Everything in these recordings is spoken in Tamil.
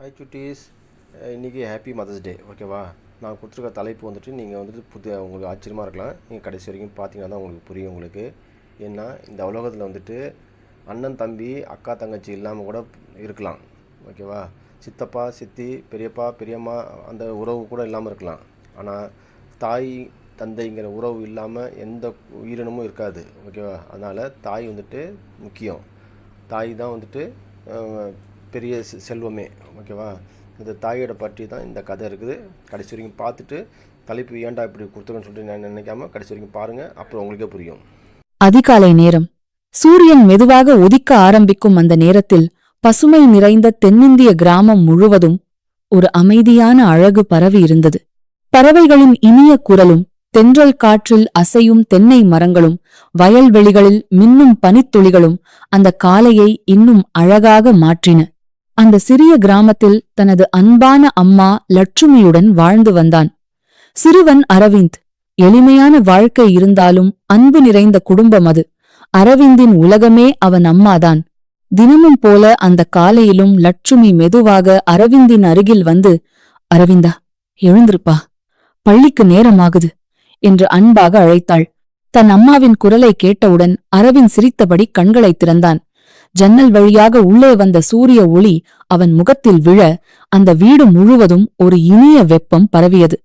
ஹாய் குட்டீஸ், இன்றைக்கி ஹாப்பி மதர்ஸ் டே. ஓகேவா? நான் கொடுத்துருக்க தலைப்பு வந்துட்டு நீங்கள் வந்துட்டு உங்களுக்கு ஆச்சரியமாக இருக்கலாம். நீங்கள் கடைசி வரைக்கும் பார்த்தீங்கன்னா தான் உங்களுக்கு புரியும். உங்களுக்கு ஏன்னா இந்த உலகத்தில் வந்துட்டு அண்ணன் தம்பி அக்கா தங்கச்சி இல்லாமல் கூட இருக்கலாம். ஓகேவா? சித்தப்பா சித்தி பெரியப்பா பெரியம்மா அந்த உறவு கூட இல்லாமல் இருக்கலாம். ஆனால் தாய் தந்தைங்கிற உறவு இல்லாமல் எந்த உயிரினமும் இருக்காது. ஓகேவா? அதனால் தாய் வந்துட்டு முக்கியம். தாய் தான் வந்துட்டு பெரிய செல்வமே. ஓகேவா? இந்த தாயோட பற்றி தான் இந்த கதை இருக்குது. கடைசி வரைக்கும் பார்த்துட்டு தலைப்பு ஏன்டா இப்படி கொடுத்துருன்னு சொல்லிட்டு நான் நினைக்காம கடைசி வரைக்கும் பாருங்கள். அப்புறம் உங்களுக்கே புரியும். அதிகாலை நேரம். சூரியன் மெதுவாக உதிக்க ஆரம்பிக்கும் அந்த நேரத்தில் பசுமை நிறைந்த தென்னிந்திய கிராமம் முழுவதும் ஒரு அமைதியான அழகு பரவி இருந்தது. பறவைகளின் இனிய குரலும், தென்றல் காற்றில் அசையும் தென்னை மரங்களும், வயல்வெளிகளில் மின்னும் பனித்துளிகளும் அந்த காலையை இன்னும் அழகாக மாற்றின. அந்த சிறிய கிராமத்தில் தனது அன்பான அம்மா லட்சுமியுடன் வாழ்ந்து வந்தான். சிறுவன் அரவிந்த். எளிமையான வாழ்க்கை இருந்தாலும் அன்பு நிறைந்த குடும்பம் அது. அரவிந்தின் உலகமே அவன் அம்மாதான். தினமும் போல அந்த காலையிலும் லட்சுமி மெதுவாக அரவிந்தின் அருகில் வந்து, அரவிந்தா, எழுந்திருப்பா, பள்ளிக்கு நேரமாகுது என்று அன்பாக அழைத்தாள். தன் அம்மாவின் குரலை கேட்டவுடன் அரவிந்த் சிரித்தபடி கண்களை திறந்தான். ஜன்னல் வழியாக உள்ளே வந்த சூரிய ஒளி அவன் முகத்தில் விழ அந்த வீடு முழுவதும் ஒரு இனிய வெப்பம் பரவியது.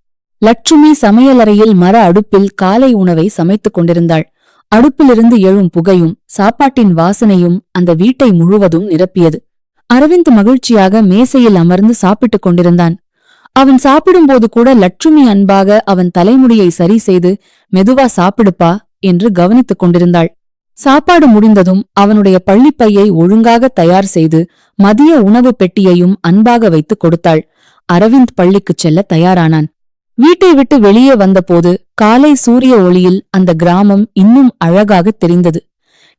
லட்சுமி சமையலறையில் மர அடுப்பில் காலை உணவை சமைத்துக் கொண்டிருந்தாள். அடுப்பிலிருந்து எழும் புகையும் சாப்பாட்டின் வாசனையும் அந்த வீட்டை முழுவதும் நிரப்பியது. அரவிந்த் மகிழ்ச்சியாக மேசையில் அமர்ந்து சாப்பிட்டுக் கொண்டிருந்தான். அவன் சாப்பிடும்போது கூட லட்சுமி அன்பாக அவன் தலைமுடியை சரி செய்து, மெதுவா சாப்பிடுப்பா என்று கவனித்துக் கொண்டிருந்தாள். சாப்பாடு முடிந்ததும் அவனுடைய பள்ளிப்பையை ஒழுங்காக தயார் செய்து மதிய உணவு பெட்டியையும் அன்பாக வைத்துக் கொடுத்தாள். அரவிந்த் பள்ளிக்குச் செல்ல தயாரானான். வீட்டை விட்டு வெளியே வந்தபோது காலை சூரிய ஒளியில் அந்த கிராமம் இன்னும் அழகாக தெரிந்தது.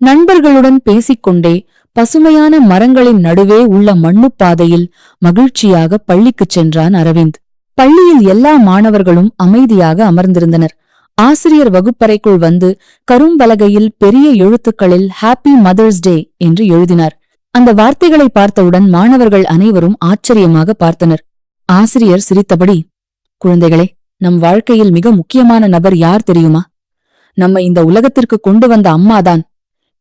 நண்பர்களுடன் பேசிக்கொண்டே பசுமையான மரங்களின் நடுவே உள்ள மண்ணுப்பாதையில் மகிழ்ச்சியாக பள்ளிக்குச் சென்றான் அரவிந்த். பள்ளியில் எல்லா மாணவர்களும் அமைதியாக அமர்ந்திருந்தனர். ஆசிரியர் வகுப்பறைக்குள் வந்து கரும்பலகையில் பெரிய எழுத்துக்களில் ஹாப்பி மதர்ஸ் டே என்று எழுதினார். அந்த வார்த்தைகளை பார்த்தவுடன் மாணவர்கள் அனைவரும் ஆச்சரியமாக பார்த்தனர். ஆசிரியர் சிரித்தபடி, குழந்தைகளே, நம் வாழ்க்கையில் மிக முக்கியமான நபர் யார் தெரியுமா? நம்ம இந்த உலகத்திற்கு கொண்டு வந்த அம்மாதான்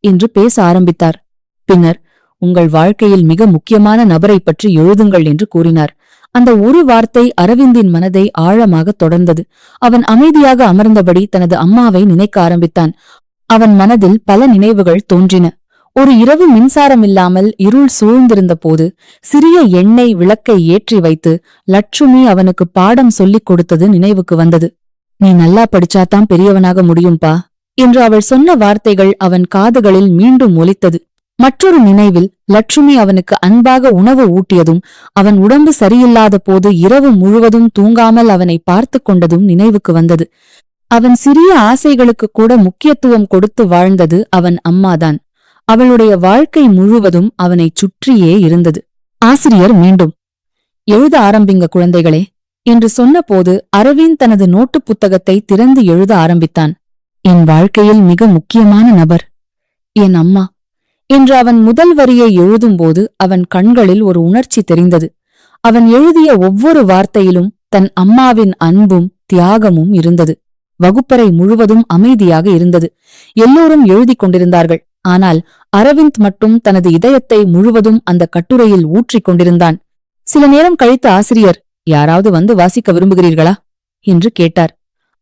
என்று பேச ஆரம்பித்தார். பின்னர், உங்கள் வாழ்க்கையில் மிக முக்கியமான நபரை பற்றி எழுதுங்கள் என்று கூறினார். அந்த ஒரு வார்த்தை அரவிந்தின் மனதை ஆழமாக தொடர்ந்தது. அவன் அமைதியாக அமர்ந்தபடி தனது அம்மாவை நினைக்க ஆரம்பித்தான். அவன் மனதில் பல நினைவுகள் தோன்றின. ஒரு இரவு மின்சாரம் இல்லாமல் இருள் சூழ்ந்திருந்த போது சிறிய எண்ணெய் விளக்கை ஏற்றி வைத்து லட்சுமி அவனுக்கு பாடம் சொல்லிக் கொடுத்தது நினைவுக்கு வந்தது. நீ நல்லா படிச்சாதான் பெரியவனாக முடியும்பா என்று அவள் சொன்ன வார்த்தைகள் அவன் காதுகளில் மீண்டும் ஒலித்தது. மற்றொரு நினைவில் லட்சுமி அவனுக்கு அன்பாக உணவு ஊட்டியதும், அவன் உடம்பு சரியில்லாத போது இரவு முழுவதும் தூங்காமல் அவனை பார்த்து கொண்டதும் நினைவுக்கு வந்தது. அவன் சிறிய ஆசைகளுக்கு கூட முக்கியத்துவம் கொடுத்து வாழ்ந்தது அவன் அம்மாதான். அவளுடைய வாழ்க்கை முழுவதும் அவனைச் சுற்றியே இருந்தது. ஆசிரியர் மீண்டும், எழுத ஆரம்பிங்க குழந்தைகளே என்று சொன்னபோது அரவிந்த் தனது நோட்டு புத்தகத்தை திறந்து எழுத ஆரம்பித்தான். என் வாழ்க்கையில் மிக முக்கியமான நபர் என் அம்மா என்று அவன் முதல் வரியை எழுதும்போது அவன் கண்களில் ஒரு உணர்ச்சி தெரிந்தது. அவன் எழுதிய ஒவ்வொரு வார்த்தையிலும் தன் அம்மாவின் அன்பும் தியாகமும் இருந்தது. வகுப்பறை முழுவதும் அமைதியாக இருந்தது. எல்லோரும் எழுதிக் கொண்டிருந்தார்கள். ஆனால் அரவிந்த் மட்டும் தனது இதயத்தை முழுவதும் அந்த கட்டுரையில் ஊற்றிக் கொண்டிருந்தான். சில நேரம் கழித்த ஆசிரியர், யாராவது வந்து வாசிக்க விரும்புகிறீர்களா என்று கேட்டார்.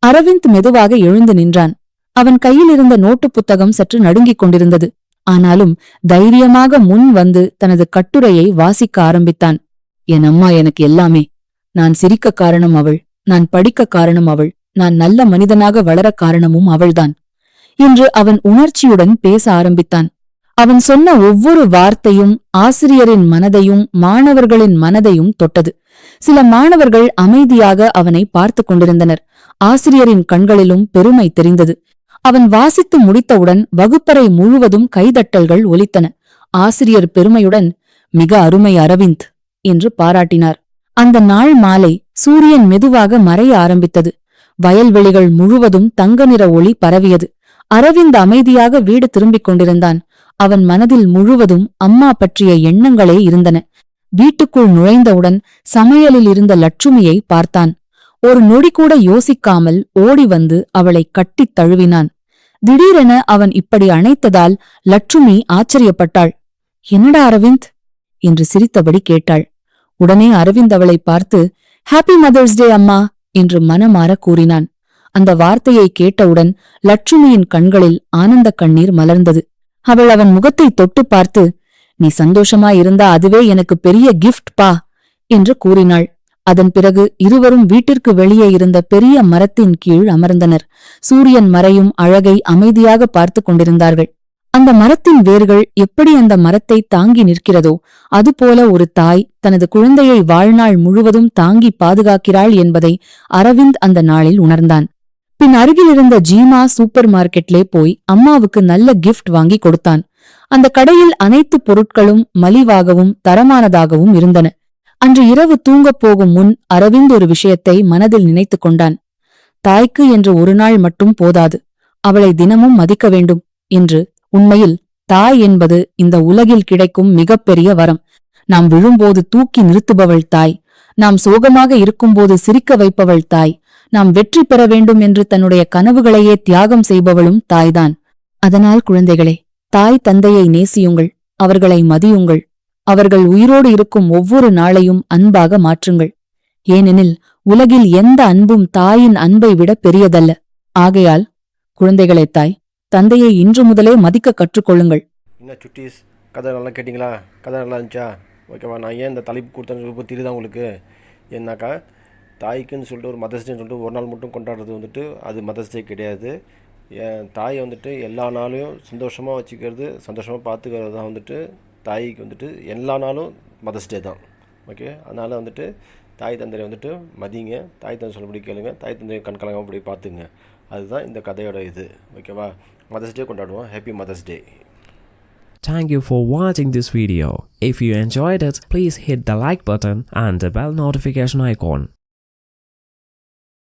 அரவிந்த் மெதுவாக எழுந்து நின்றான். அவன் கையில் இருந்த நோட்டு புத்தகம் சற்று நடுங்கிக் கொண்டிருந்தது. ஆனாலும் தைரியமாக முன் வந்து தனது கட்டுரையை வாசிக்க ஆரம்பித்தான். என் அம்மா எனக்கு எல்லாமே. நான் சிரிக்க காரணம் அவள், நான் படிக்க காரணம் அவள், நான் நல்ல மனிதனாக வளர காரணமும் அவள்தான் என்று அவன் உணர்ச்சியுடன் பேச ஆரம்பித்தான். அவன் சொன்ன ஒவ்வொரு வார்த்தையும் ஆசிரியரின் மனதையும் மாணவர்களின் மனதையும் தொட்டது. சில மாணவர்கள் அமைதியாக அவனை பார்த்து கொண்டிருந்தனர். ஆசிரியரின் கண்களிலும் பெருமை தெரிந்தது. அவன் வாசித்து முடித்தவுடன் வகுப்பறை முழுவதும் கைதட்டல்கள் ஒலித்தன. ஆசிரியர் பெருமையுடன், மிக அருமை அரவிந்த் என்று பாராட்டினார். அந்த நாள் மாலை சூரியன் மெதுவாக மறைய ஆரம்பித்தது. வயல்வெளிகள் முழுவதும் தங்க நிற ஒளி பரவியது. அரவிந்த் அமைதியாக வீடு திரும்பிக் கொண்டிருந்தான். அவன் மனதில் முழுவதும் அம்மா பற்றிய எண்ணங்களே இருந்தன. வீட்டுக்குள் நுழைந்தவுடன் சமையலில் இருந்த லட்சுமியை பார்த்தான். ஒரு நொடி கூட யோசிக்காமல் ஓடி வந்து அவளை கட்டித் தழுவினான். திடீரென அவன் இப்படி அணைத்ததால் லட்சுமி ஆச்சரியப்பட்டாள். என்னடா அரவிந்த் என்று சிரித்தபடி கேட்டாள். உடனே அரவிந்த் அவளை பார்த்து ஹாப்பி மதர்ஸ் டே அம்மா என்று மனமாற கூறினான். அந்த வார்த்தையை கேட்டவுடன் லட்சுமியின் கண்களில் ஆனந்த கண்ணீர் மலர்ந்தது. அவள் அவன் முகத்தை தொட்டு பார்த்து, நீ சந்தோஷமாயிருந்தா அதுவே எனக்கு பெரிய கிஃப்ட் பா என்று கூறினாள். அதன் பிறகு இருவரும் வீட்டிற்கு வெளியே இருந்த பெரிய மரத்தின் கீழ் அமர்ந்தனர். சூரியன் மறையும் அழகை அமைதியாக பார்த்து கொண்டிருந்தார்கள். அந்த மரத்தின் வேர்கள் எப்படி அந்த மரத்தை தாங்கி நிற்கிறதோ அதுபோல ஒரு தாய் தனது குழந்தையை வாழ்நாள் முழுவதும் தாங்கி பாதுகாக்கிறாள் என்பதை அரவிந்த் அந்த நாளில் உணர்ந்தான். பின் அருகிலிருந்த ஜீமா சூப்பர் மார்க்கெட்லே போய் அம்மாவுக்கு நல்ல கிஃப்ட் வாங்கி கொடுத்தான். அந்த கடையில் அனைத்து பொருட்களும் மலிவாகவும் தரமானதாகவும் இருந்தன. அன்று இரவு தூங்கப் போகும் முன் அரவிந்த் ஒரு விஷயத்தை மனதில் நினைத்து கொண்டான். தாய்க்கு என்று ஒரு நாள் மட்டும் போதாது, அவளை தினமும் மதிக்க வேண்டும் என்று. உண்மையில் தாய் என்பது இந்த உலகில் கிடைக்கும் மிகப்பெரிய வரம். நாம் விழும்போது தூக்கி நிறுத்துபவள் தாய், நாம் சோகமாக இருக்கும்போது சிரிக்க வைப்பவள் தாய், நாம் வெற்றி பெற வேண்டும் என்று தன்னுடைய கனவுகளையே தியாகம் செய்பவளும் தாய்தான். அதனால் குழந்தைகளே, தாய் தந்தையை நேசியுங்கள், அவர்களை மதியுங்கள், அவர்கள் உயிரோடு இருக்கும் ஒவ்வொரு நாளையும் அன்பாக மாற்றுங்கள். ஏனெனில் உலகில் எந்த அன்பும் தாயின் அன்பை விட பெரியதல்ல. ஆகையால் குழந்தைகளை தாய் தந்தையை இன்று முதலே மதிக்க கற்றுக்கொள்ளுங்கள். என்ன சுட்டீஸ், கதை நல்லா கேட்டிங்களா? கதை நல்லா இருந்துச்சா? ஓகேவா? நான் ஏன் இந்த தலைப்பு கொடுத்தேன்னு தெரியுதா உங்களுக்கு? ஏன்னாக்கா தாய்க்குன்னு சொல்லிட்டு ஒரு மதர்ஸ் டேன்னு சொல்லிட்டு ஒரு நாள் மட்டும் கொண்டாடுறது வந்துட்டு அது மதர்ஸ் டே கிடையாது. என் தாயை வந்துட்டு எல்லா நாளையும் சந்தோஷமாக வச்சுக்கிறது, சந்தோஷமாக பார்த்துக்கிறது தான் வந்துட்டு தாய்க்கு வந்துட்டு எல்லா நாளும் மதர்ஸ் டே தான். ஓகே, அதனால் வந்துட்டு தாய் தந்தையை வந்துட்டு மதிங்க, தாய் தந்தை சொல்லபடி கேளுங்க, தாய் தந்தையை கண்கலங்காமல் அப்படி பார்த்துங்க. அதுதான் இந்த கதையோட இது. ஓகேவா? மதர்ஸ் டே கொண்டாடுவோம். Happy mother's day. Thank you for watching this video. If you enjoyed it, please hit the like button and the bell notification icon.